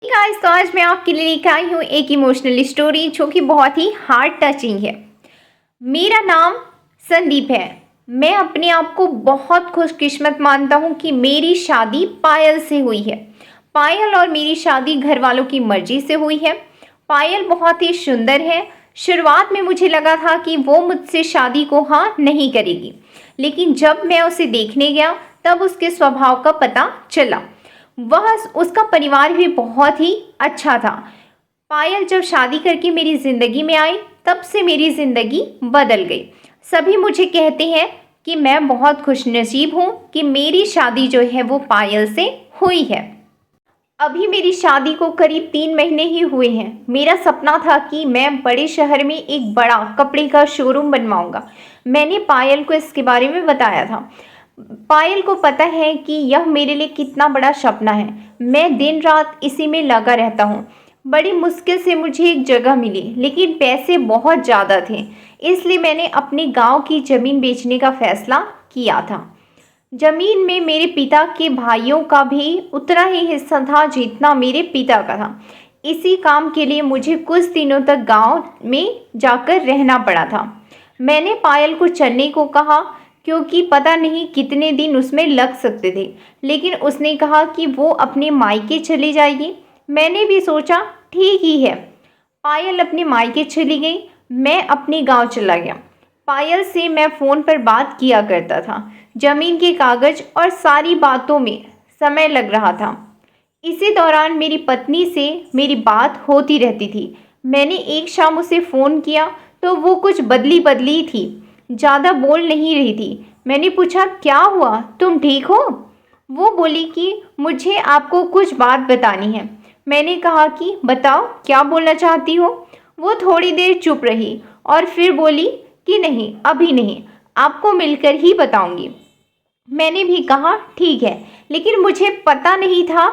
Guys, तो आज मैं आपके लिए लेकर आई हूँ एक इमोशनल स्टोरी जो कि बहुत ही हार्ट टचिंग है। मेरा नाम संदीप है। मैं अपने आप को बहुत खुशकिस्मत मानता हूँ कि मेरी शादी पायल से हुई है। पायल और मेरी शादी घर वालों की मर्जी से हुई है। पायल बहुत ही सुंदर है। शुरुआत में मुझे लगा था कि वो मुझसे शादी को हाँ नहीं करेगी, लेकिन जब मैं उसे देखने गया तब उसके स्वभाव का पता चला। वह उसका परिवार भी बहुत ही अच्छा था। पायल जब शादी करके मेरी ज़िंदगी में आई तब से मेरी ज़िंदगी बदल गई। सभी मुझे कहते हैं कि मैं बहुत खुशनसीब हूँ कि मेरी शादी जो है वो पायल से हुई है। अभी मेरी शादी को करीब 3 महीने ही हुए हैं। मेरा सपना था कि मैं बड़े शहर में एक बड़ा कपड़े का शोरूम बनवाऊंगा। मैंने पायल को इसके बारे में बताया था। पायल को पता है कि यह मेरे लिए कितना बड़ा सपना है। मैं दिन रात इसी में लगा रहता हूँ। बड़ी मुश्किल से मुझे एक जगह मिली, लेकिन पैसे बहुत ज़्यादा थे, इसलिए मैंने अपने गांव की ज़मीन बेचने का फैसला किया था। जमीन में मेरे पिता के भाइयों का भी उतना ही हिस्सा था जितना मेरे पिता का था। इसी काम के लिए मुझे कुछ दिनों तक गांव में जाकर रहना पड़ा था। मैंने पायल को चलने को कहा क्योंकि पता नहीं कितने दिन उसमें लग सकते थे, लेकिन उसने कहा कि वो अपने मायके चली जाएगी। मैंने भी सोचा ठीक ही है। पायल अपने मायके चली गई, मैं अपने गांव चला गया। पायल से मैं फ़ोन पर बात किया करता था। ज़मीन के कागज़ और सारी बातों में समय लग रहा था। इसी दौरान मेरी पत्नी से मेरी बात होती रहती थी। मैंने एक शाम उसे फ़ोन किया तो वो कुछ बदली बदली थी, ज़्यादा बोल नहीं रही थी। मैंने पूछा, क्या हुआ, तुम ठीक हो? वो बोली कि मुझे आपको कुछ बात बतानी है। मैंने कहा कि बताओ, क्या बोलना चाहती हो? वो थोड़ी देर चुप रही और फिर बोली कि नहीं, अभी नहीं, आपको मिलकर ही बताऊंगी। मैंने भी कहा ठीक है, लेकिन मुझे पता नहीं था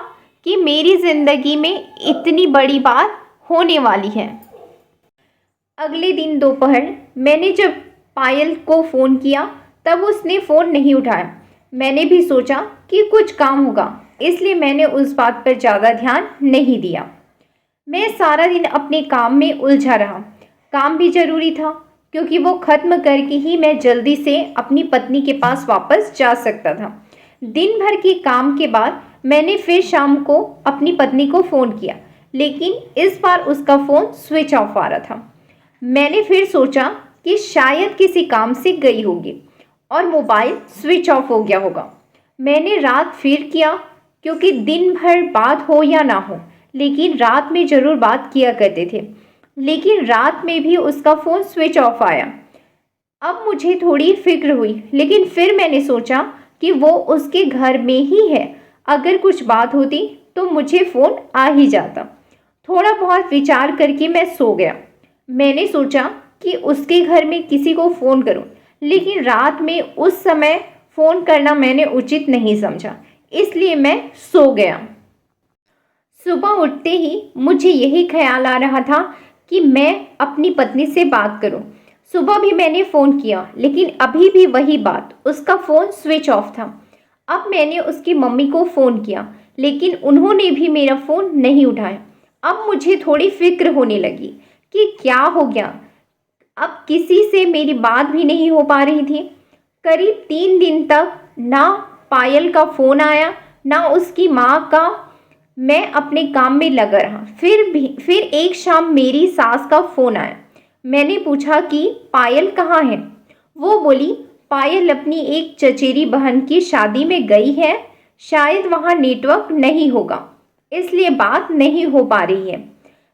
कि मेरी ज़िंदगी में इतनी बड़ी बात होने वाली है। अगले दिन दोपहर मैंने जब पायल को फ़ोन किया तब उसने फ़ोन नहीं उठाया। मैंने भी सोचा कि कुछ काम होगा, इसलिए मैंने उस बात पर ज़्यादा ध्यान नहीं दिया। मैं सारा दिन अपने काम में उलझा रहा। काम भी ज़रूरी था क्योंकि वो ख़त्म करके ही मैं जल्दी से अपनी पत्नी के पास वापस जा सकता था। दिन भर के काम के बाद मैंने फिर शाम को अपनी पत्नी को फ़ोन किया, लेकिन इस बार उसका फ़ोन स्विच ऑफ आ रहा था। मैंने फिर सोचा कि शायद किसी काम से गई होगी और मोबाइल स्विच ऑफ हो गया होगा। मैंने रात फिर किया क्योंकि दिन भर बात हो या ना हो, लेकिन रात में ज़रूर बात किया करते थे। लेकिन रात में भी उसका फ़ोन स्विच ऑफ आया। अब मुझे थोड़ी फिक्र हुई, लेकिन फिर मैंने सोचा कि वो उसके घर में ही है। अगर कुछ बात होती तो मुझे फ़ोन आ ही जाता। थोड़ा बहुत विचार करके मैं सो गया। मैंने सोचा कि उसके घर में किसी को फ़ोन करूं, लेकिन रात में उस समय फ़ोन करना मैंने उचित नहीं समझा, इसलिए मैं सो गया। सुबह उठते ही मुझे यही ख्याल आ रहा था कि मैं अपनी पत्नी से बात करूं। सुबह भी मैंने फ़ोन किया, लेकिन अभी भी वही बात, उसका फ़ोन स्विच ऑफ था। अब मैंने उसकी मम्मी को फ़ोन किया, लेकिन उन्होंने भी मेरा फ़ोन नहीं उठाया। अब मुझे थोड़ी फिक्र होने लगी कि क्या हो गया। अब किसी से मेरी बात भी नहीं हो पा रही थी। करीब 3 दिन तक ना पायल का फ़ोन आया, ना उसकी माँ का। मैं अपने काम में लगा रहा। फिर एक शाम मेरी सास का फ़ोन आया। मैंने पूछा कि पायल कहाँ है? वो बोली, पायल अपनी एक चचेरी बहन की शादी में गई है, शायद वहाँ नेटवर्क नहीं होगा, इसलिए बात नहीं हो पा रही है।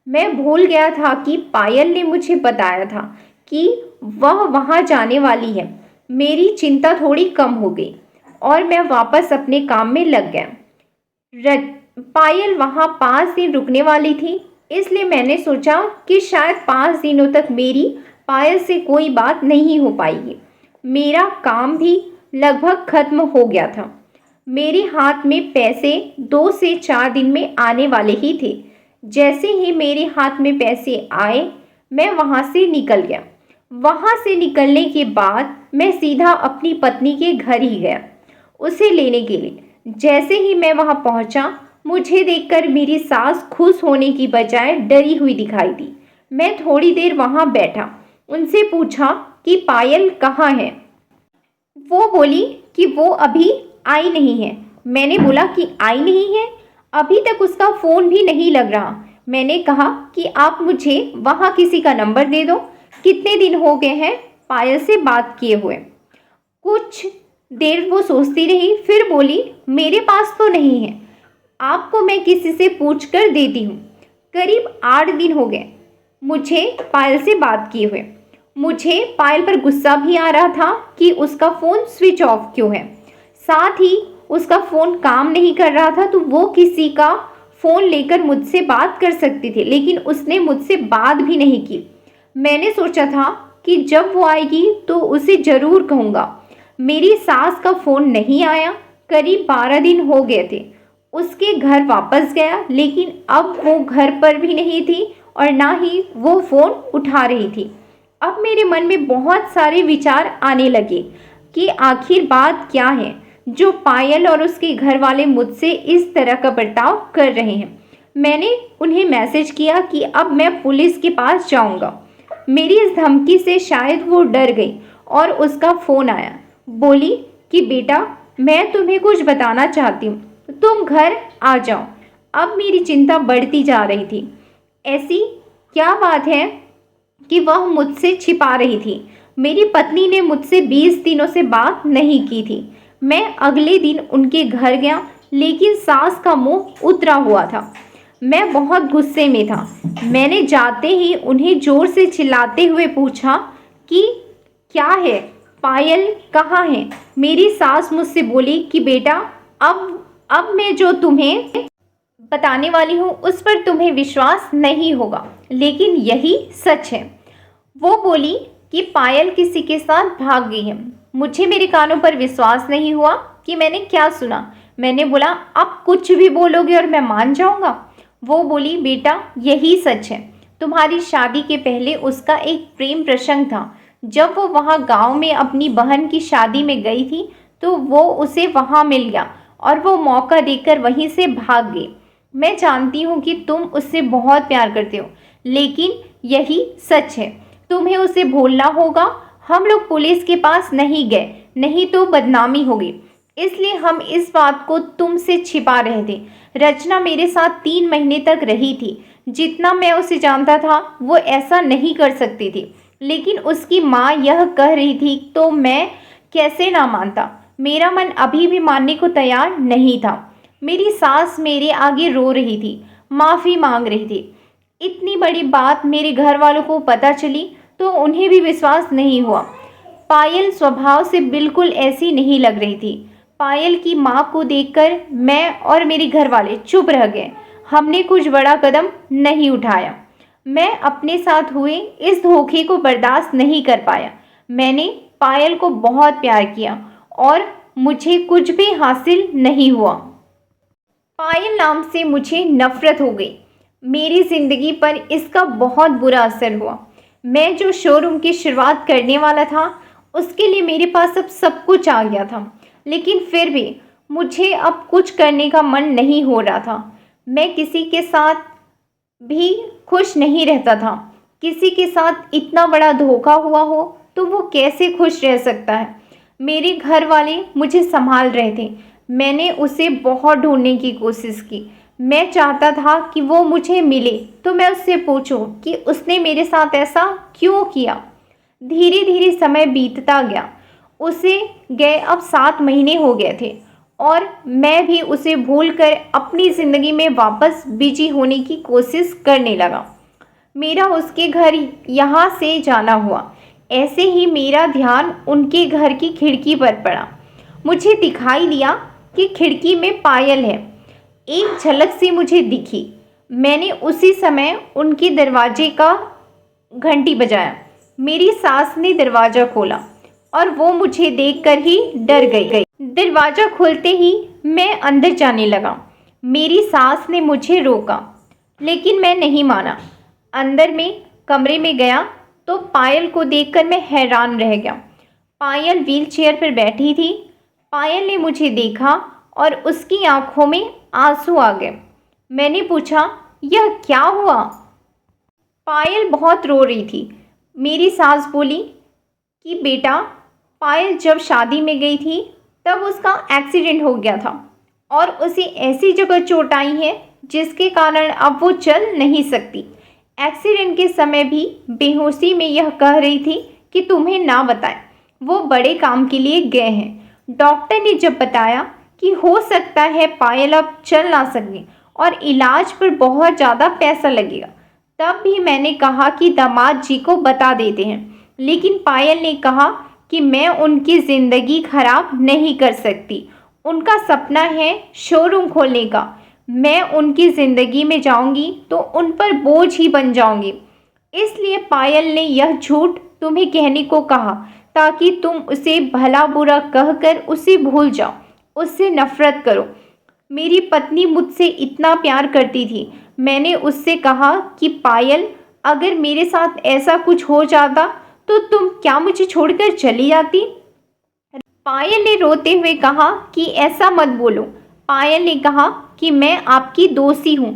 मैं भूल गया था कि पायल ने मुझे बताया था कि वह वहाँ जाने वाली है। मेरी चिंता थोड़ी कम हो गई और मैं वापस अपने काम में लग गया। पायल वहाँ 5 दिन रुकने वाली थी, इसलिए मैंने सोचा कि शायद 5 दिनों तक मेरी पायल से कोई बात नहीं हो पाएगी। मेरा काम भी लगभग खत्म हो गया था। मेरे हाथ में पैसे 2 से 4 दिन में आने वाले ही थे। जैसे ही मेरे हाथ में पैसे आए, मैं वहाँ से निकल गया। वहाँ से निकलने के बाद मैं सीधा अपनी पत्नी के घर ही गया उसे लेने के लिए। जैसे ही मैं वहाँ पहुँचा, मुझे देखकर मेरी सास खुश होने की बजाय डरी हुई दिखाई दी। मैं थोड़ी देर वहां बैठा, उनसे पूछा कि पायल कहाँ है। वो बोली कि वो अभी आई नहीं है। मैंने बोला कि आई नहीं है, अभी तक उसका फ़ोन भी नहीं लग रहा। मैंने कहा कि आप मुझे वहाँ किसी का नंबर दे दो, कितने दिन हो गए हैं पायल से बात किए हुए। कुछ देर वो सोचती रही, फिर बोली मेरे पास तो नहीं है, आपको मैं किसी से पूछ कर देती हूँ। करीब 8 दिन हो गए मुझे पायल से बात किए हुए। मुझे पायल पर गुस्सा भी आ रहा था कि उसका फ़ोन स्विच ऑफ क्यों है। साथ ही उसका फ़ोन काम नहीं कर रहा था, तो वो किसी का फ़ोन लेकर मुझसे बात कर सकती थी, लेकिन उसने मुझसे बात भी नहीं की। मैंने सोचा था कि जब वो आएगी तो उसे ज़रूर कहूँगा। मेरी सास का फ़ोन नहीं आया। करीब 12 दिन हो गए थे। उसके घर वापस गया, लेकिन अब वो घर पर भी नहीं थी और ना ही वो फ़ोन उठा रही थी। अब मेरे मन में बहुत सारे विचार आने लगे कि आखिर बात क्या है जो पायल और उसके घर वाले मुझसे इस तरह का बर्ताव कर रहे हैं। मैंने उन्हें मैसेज किया कि अब मैं पुलिस के पास जाऊंगा। मेरी इस धमकी से शायद वो डर गई और उसका फ़ोन आया। बोली कि बेटा, मैं तुम्हें कुछ बताना चाहती हूँ, तुम घर आ जाओ। अब मेरी चिंता बढ़ती जा रही थी। ऐसी क्या बात है कि वह मुझसे छिपा रही थी। मेरी पत्नी ने मुझसे 20 दिनों से बात नहीं की थी। मैं अगले दिन उनके घर गया, लेकिन सास का मुंह उतरा हुआ था। मैं बहुत गुस्से में था। मैंने जाते ही उन्हें जोर से चिल्लाते हुए पूछा कि क्या है, पायल कहाँ है। मेरी सास मुझसे बोली कि बेटा, अब मैं जो तुम्हें बताने वाली हूँ उस पर तुम्हें विश्वास नहीं होगा, लेकिन यही सच है। वो बोली कि पायल किसी के साथ भाग गई है। मुझे मेरे कानों पर विश्वास नहीं हुआ कि मैंने क्या सुना। मैंने बोला, आप कुछ भी बोलोगे और मैं मान जाऊंगा। वो बोली, बेटा यही सच है। तुम्हारी शादी के पहले उसका एक प्रेम प्रसंग था। जब वो वहाँ गांव में अपनी बहन की शादी में गई थी तो वो उसे वहाँ मिल गया और वो मौका देकर वहीं से भाग गई। मैं जानती हूँ कि तुम उससे बहुत प्यार करते हो, लेकिन यही सच है। तुम्हें उसे भूलना होगा। हम लोग पुलिस के पास नहीं गए, नहीं तो बदनामी होगी, इसलिए हम इस बात को तुमसे छिपा रहे थे। रचना मेरे साथ 3 महीने तक रही थी। जितना मैं उसे जानता था वो ऐसा नहीं कर सकती थी, लेकिन उसकी माँ यह कह रही थी तो मैं कैसे ना मानता। मेरा मन अभी भी मानने को तैयार नहीं था। मेरी सास मेरे आगे रो रही थी, माफ़ी मांग रही थी। इतनी बड़ी बात मेरे घर वालों को पता चली तो उन्हें भी विश्वास नहीं हुआ। पायल स्वभाव से बिल्कुल ऐसी नहीं लग रही थी। पायल की माँ को देखकर मैं और मेरे घर वाले चुप रह गए। हमने कुछ बड़ा कदम नहीं उठाया। मैं अपने साथ हुए इस धोखे को बर्दाश्त नहीं कर पाया। मैंने पायल को बहुत प्यार किया और मुझे कुछ भी हासिल नहीं हुआ। पायल नाम से मुझे नफरत हो गई। मेरी ज़िंदगी पर इसका बहुत बुरा असर हुआ। मैं जो शोरूम की शुरुआत करने वाला था उसके लिए मेरे पास अब सब कुछ आ गया था, लेकिन फिर भी मुझे अब कुछ करने का मन नहीं हो रहा था। मैं किसी के साथ भी खुश नहीं रहता था। किसी के साथ इतना बड़ा धोखा हुआ हो तो वो कैसे खुश रह सकता है। मेरे घर वाले मुझे संभाल रहे थे। मैंने उसे बहुत ढूंढने की कोशिश की। मैं चाहता था कि वो मुझे मिले तो मैं उससे पूछूं कि उसने मेरे साथ ऐसा क्यों किया। धीरे धीरे समय बीतता गया। उसे गए अब 7 महीने हो गए थे और मैं भी उसे भूलकर अपनी ज़िंदगी में वापस बिजी होने की कोशिश करने लगा। मेरा उसके घर यहाँ से जाना हुआ। ऐसे ही मेरा ध्यान उनके घर की खिड़की पर पड़ा। मुझे दिखाई दिया कि खिड़की में पायल है। एक झलक से मुझे दिखी। मैंने उसी समय उनके दरवाजे का घंटी बजाया। मेरी सास ने दरवाज़ा खोला और वो मुझे देखकर ही डर गई। दरवाज़ा खुलते ही मैं अंदर जाने लगा। मेरी सास ने मुझे रोका, लेकिन मैं नहीं माना। अंदर में कमरे में गया तो पायल को देखकर मैं हैरान रह गया। पायल व्हीलचेयर पर बैठी थी। पायल ने मुझे देखा और उसकी आंखों में आंसू आ गए। मैंने पूछा, यह क्या हुआ? पायल बहुत रो रही थी। मेरी सास बोली कि बेटा, पायल जब शादी में गई थी तब उसका एक्सीडेंट हो गया था और उसे ऐसी जगह चोट आई है जिसके कारण अब वो चल नहीं सकती। एक्सीडेंट के समय भी बेहोशी में यह कह रही थी कि तुम्हें ना बताएं, वो बड़े काम के लिए गए हैं। डॉक्टर ने जब बताया कि हो सकता है पायल अब चल ना सके और इलाज पर बहुत ज़्यादा पैसा लगेगा, तब भी मैंने कहा कि दामाद जी को बता देते हैं। लेकिन पायल ने कहा कि मैं उनकी ज़िंदगी खराब नहीं कर सकती। उनका सपना है शोरूम खोलने का। मैं उनकी ज़िंदगी में जाऊंगी तो उन पर बोझ ही बन जाऊंगी। इसलिए पायल ने यह झूठ तुम्हें कहने को कहा ताकि तुम उसे भला बुरा कहकर उसे भूल जाओ, उससे नफरत करो। मेरी पत्नी मुझसे इतना प्यार करती थी। मैंने उससे कहा कि पायल, अगर मेरे साथ ऐसा कुछ हो जाता तो तुम क्या मुझे छोड़कर चली जाती? पायल ने रोते हुए कहा कि ऐसा मत बोलो। पायल ने कहा कि मैं आपकी दोषी हूँ।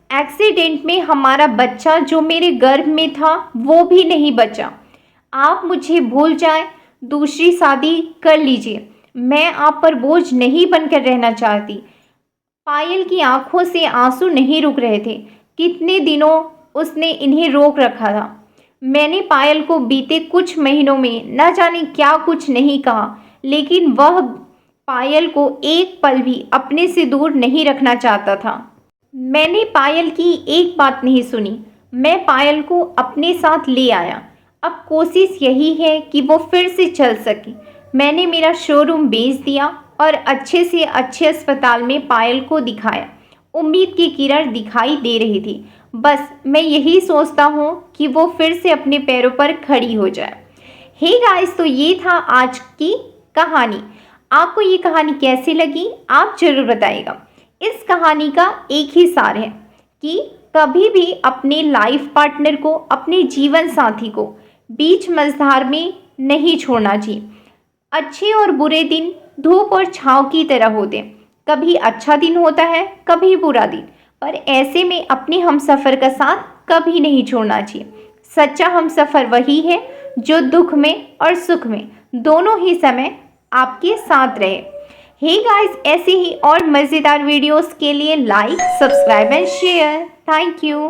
एक्सीडेंट में हमारा बच्चा जो मेरे गर्भ में था वो भी नहीं बचा। आप मुझे भूल जाएं, दूसरी शादी कर लीजिए। मैं आप पर बोझ नहीं बनकर रहना चाहती। पायल की आंखों से आंसू नहीं रुक रहे थे। कितने दिनों उसने इन्हें रोक रखा था। मैंने पायल को बीते कुछ महीनों में न जाने क्या कुछ नहीं कहा, लेकिन वह पायल को एक पल भी अपने से दूर नहीं रखना चाहता था। मैंने पायल की एक बात नहीं सुनी। मैं पायल को अपने साथ ले आया। अब कोशिश यही है कि वो फिर से चल सके। मैंने मेरा शोरूम बेच दिया और अच्छे से अच्छे अस्पताल में पायल को दिखाया। उम्मीद की किरण दिखाई दे रही थी। बस मैं यही सोचता हूँ कि वो फिर से अपने पैरों पर खड़ी हो जाए। हे गाइस, तो ये था आज की कहानी। आपको ये कहानी कैसी लगी आप जरूर बताइएगा। इस कहानी का एक ही सार है कि कभी भी अपने लाइफ पार्टनर को, अपने जीवन साथी को बीच मझधार में नहीं छोड़ना चाहिए। अच्छे और बुरे दिन धूप और छांव की तरह होते हैं। कभी अच्छा दिन होता है, कभी बुरा दिन, पर ऐसे में अपने हमसफ़र का साथ कभी नहीं छोड़ना चाहिए। सच्चा हमसफ़र वही है जो दुख में और सुख में दोनों ही समय आपके साथ रहे। हे गाइस, ऐसे ही और मज़ेदार वीडियोस के लिए like, subscribe and share. Thank you.